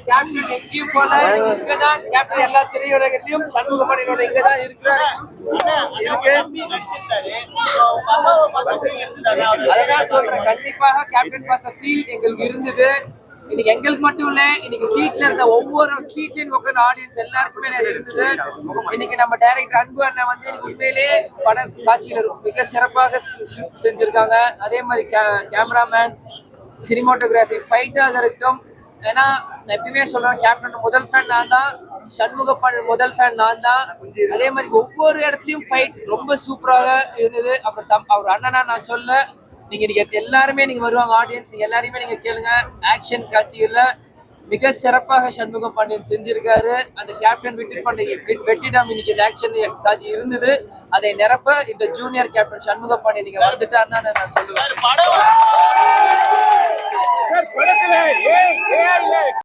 Captain எங்கேயும் போல இங்கதான் கேப்டன் எல்லா திரையுலகத்திலும் சண்முகப்பாண்டியனோட இங்கதான் இருக்கிறாரு அதான் சொல்றேன். கண்டிப்பாக கேப்டன் பார்த்த ஃபீல் எங்களுக்கு இருந்தது. இன்னைக்கு எங்களுக்கு மட்டும் இல்ல, இன்னைக்கு சீட்ல இருந்த ஒவ்வொரு சீட்லயும் உட்கார்ந்த ஆடியன்ஸ் எல்லாருக்குமே இருந்தது. இன்னைக்கு நம்ம டைரக்டர் அன்பு அண்ணன் வந்து இன்னைக்கு உண்மையிலேயே பட காட்சிகள் மிக சிறப்பாக செஞ்சிருக்காங்க. அதே மாதிரி கேமராமேன், சினிமாட்டோகிராஃபி, ஃபைட்டாக இருக்கட்டும். ஏன்னா நான் எப்பயுமே சொல்றேன், கேப்டன் முதல் ஃபேன் நான் தான், சண்முகப்பாண்டியன் முதல் ஃபேன் நான் தான். அதே மாதிரி ஒவ்வொரு இடத்துலயும் ஃபைட் ரொம்ப சூப்பராக இருந்தது. அப்புறம் அவர் அண்ணனா நான் சொல்ல, நீங்க எல்லாருமே நீங்க வருவாங்க ஆடியன்ஸ், நீங்க எல்லாருமே நீங்க கேளுங்க. ஆக்ஷன் காட்சிகள்ல மிக சிறப்பாக சண்முகப்பாண்டியன் செஞ்சிருக்காரு. அந்த கேப்டன் வெற்றிடம் இன்னைக்கு இந்த ஆக்ஷன் காட்சி இருந்தது. அதை நிரப்ப இந்த ஜூனியர் கேப்டன் சண்முகப்பாண்டியன் நீங்க வந்துட்டாருன்னா நான் சொல்லுவேன்.